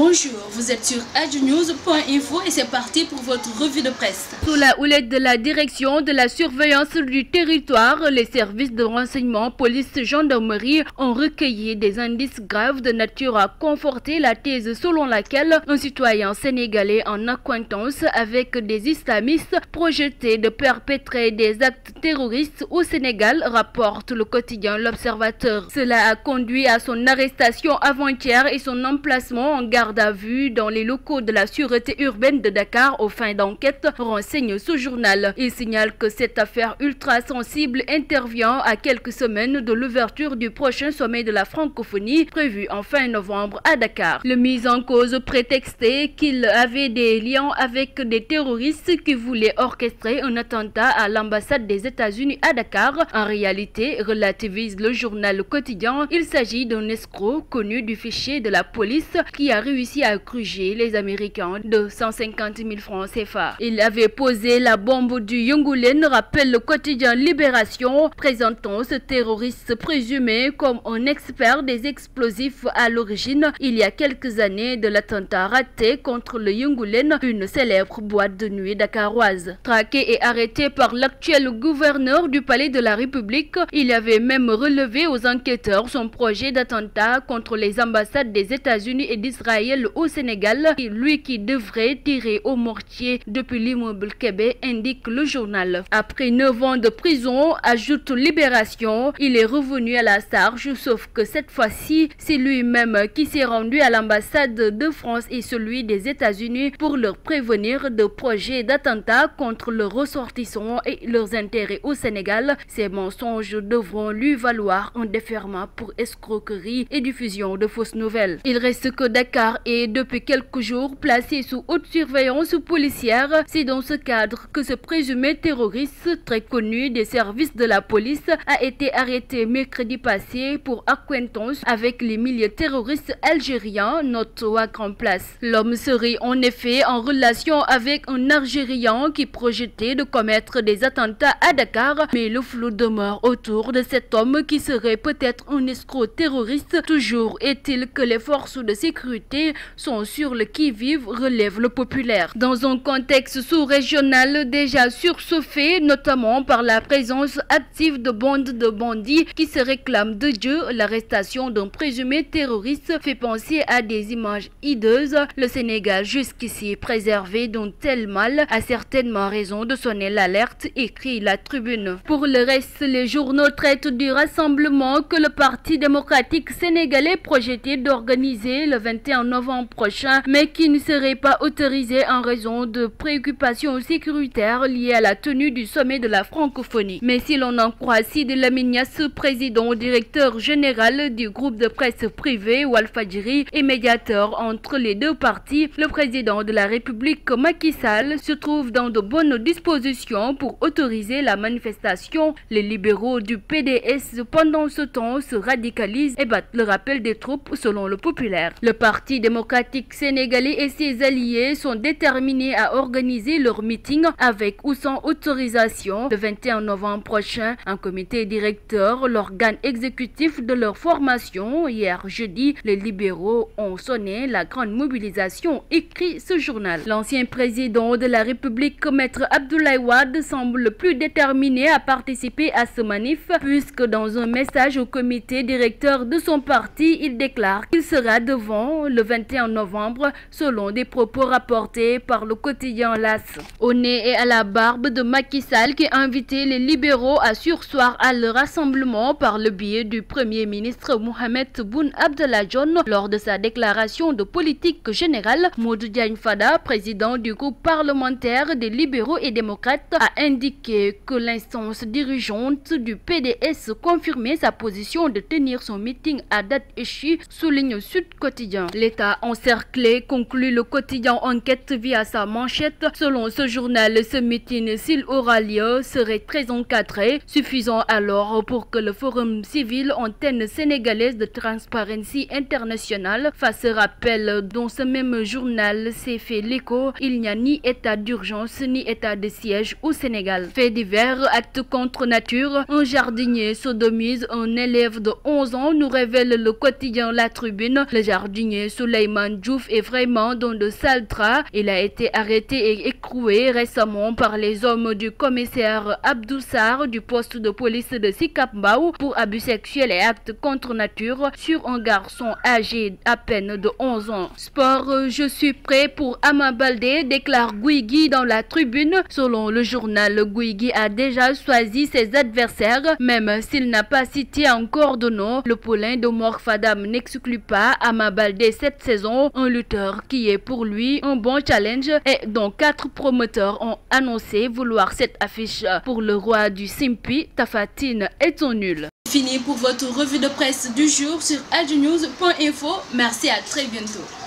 Bonjour, vous êtes sur adnews.info et c'est parti pour votre revue de presse. Sous la houlette de la direction de la surveillance du territoire, les services de renseignement, police, gendarmerie ont recueilli des indices graves de nature à conforter la thèse selon laquelle un citoyen sénégalais en acquaintance avec des islamistes projetait de perpétrer des actes terroristes au Sénégal, rapporte le quotidien L'Observateur. Cela a conduit à son arrestation avant-hier et son emplacement en garde à vue dans les locaux de la sûreté urbaine de Dakar aux fins d'enquête, renseigne ce journal. Il signale que cette affaire ultra sensible intervient à quelques semaines de l'ouverture du prochain sommet de la francophonie prévu en fin novembre à Dakar. Le mis en cause prétextait qu'il avait des liens avec des terroristes qui voulaient orchestrer un attentat à l'ambassade des États-Unis à Dakar. En réalité, relativise le journal quotidien, il s'agit d'un escroc connu du fichier de la police qui a réussi à gruger les Américains de 150 000 francs CFA. Il avait posé la bombe du Yongoulen, rappelle le quotidien Libération, présentant ce terroriste présumé comme un expert des explosifs à l'origine, il y a quelques années, de l'attentat raté contre le Yongoulen, une célèbre boîte de nuit dakaroise. Traqué et arrêté par l'actuel gouverneur du Palais de la République, il avait même relevé aux enquêteurs son projet d'attentat contre les ambassades des États-Unis et d'Israël au Sénégal, lui qui devrait tirer au mortier depuis l'immeuble Kébé, indique le journal. Après 9 ans de prison, ajoute Libération, il est revenu à la charge, sauf que cette fois-ci, c'est lui-même qui s'est rendu à l'ambassade de France et celui des États-Unis pour leur prévenir de projets d'attentat contre leurs ressortissants et leurs intérêts au Sénégal. Ces mensonges devront lui valoir un déferment pour escroquerie et diffusion de fausses nouvelles. Il reste que Dakar est depuis quelques jours placé sous haute surveillance policière. C'est dans ce cadre que ce présumé terroriste, très connu des services de la police, a été arrêté mercredi passé pour acquaintance avec les milieux terroristes algériens, note Wagram Place. L'homme serait en effet en relation avec un Algérien qui projetait de commettre des attentats à Dakar, mais le flou demeure autour de cet homme qui serait peut-être un escroc terroriste. Toujours est-il que les forces de sécurité sont sur le qui-vive, relève le Populaire. Dans un contexte sous-régional déjà surchauffé, notamment par la présence active de bandes de bandits qui se réclament de Dieu, l'arrestation d'un présumé terroriste fait penser à des images hideuses. Le Sénégal, jusqu'ici préservé d'un tel mal, a certainement raison de sonner l'alerte, écrit la Tribune. Pour le reste, les journaux traitent du rassemblement que le Parti démocratique sénégalais projetait d'organiser le 21 novembre prochain, mais qui ne serait pas autorisé en raison de préoccupations sécuritaires liées à la tenue du sommet de la francophonie. Mais si l'on en croit Sidi Lamine Niasse, président directeur général du groupe de presse privé Walfadjri et médiateur entre les deux partis, le président de la République Macky Sall se trouve dans de bonnes dispositions pour autoriser la manifestation. Les libéraux du PDS pendant ce temps se radicalisent et battent le rappel des troupes selon le Populaire. Le Parti démocratique sénégalais et ses alliés sont déterminés à organiser leur meeting avec ou sans autorisation le 21 novembre prochain. Un comité directeur, l'organe exécutif de leur formation, hier jeudi, les libéraux ont sonné la grande mobilisation, écrit ce journal. L'ancien président de la République, Maître Abdoulaye Wade, semble plus déterminé à participer à ce manif, puisque dans un message au comité directeur de son parti, il déclare qu'il sera devant le 21 novembre, selon des propos rapportés par le quotidien L'As. Au nez et à la barbe de Macky Sall qui a invité les libéraux à surseoir à le rassemblement par le biais du Premier ministre Mohamed Boun Abdallah Dionne lors de sa déclaration de politique générale. Modou Diagne Fada, président du groupe parlementaire des libéraux et démocrates, a indiqué que l'instance dirigeante du PDS confirmait sa position de tenir son meeting à date échue, souligne Sud Quotidien. L'État encerclé, conclut le quotidien Enquête via sa manchette. Selon ce journal, ce meeting, s'il aura lieu, serait très encadré, suffisant alors pour que le Forum civil, antenne sénégalaise de Transparency International, fasse rappel. Dans ce même journal s'est fait l'écho, il n'y a ni état d'urgence ni état de siège au Sénégal. Fait divers, acte contre nature, un jardinier sodomise un élève de 11 ans, nous révèle le quotidien La Tribune. Le jardinier, sous Souleymane Diouf est vraiment dans de sales draps. Il a été arrêté et écroué récemment par les hommes du commissaire Abdou Sarr du poste de police de Sicap Mbao pour abus sexuels et actes contre nature sur un garçon âgé à peine de 11 ans. Sport, je suis prêt pour Ama Baldé, déclare Gouye Gui dans la tribune. Selon le journal, Gouye Gui a déjà choisi ses adversaires, même s'il n'a pas cité encore de nom. Le poulain de Mor Fadam n'exclut pas Ama Baldé cette saison, un lutteur qui est pour lui un bon challenge et dont 4 promoteurs ont annoncé vouloir cette affiche. Pour le roi du Simpi, Tapha Tine est son nul. Fini pour votre revue de presse du jour sur agenews.info. Merci, à très bientôt.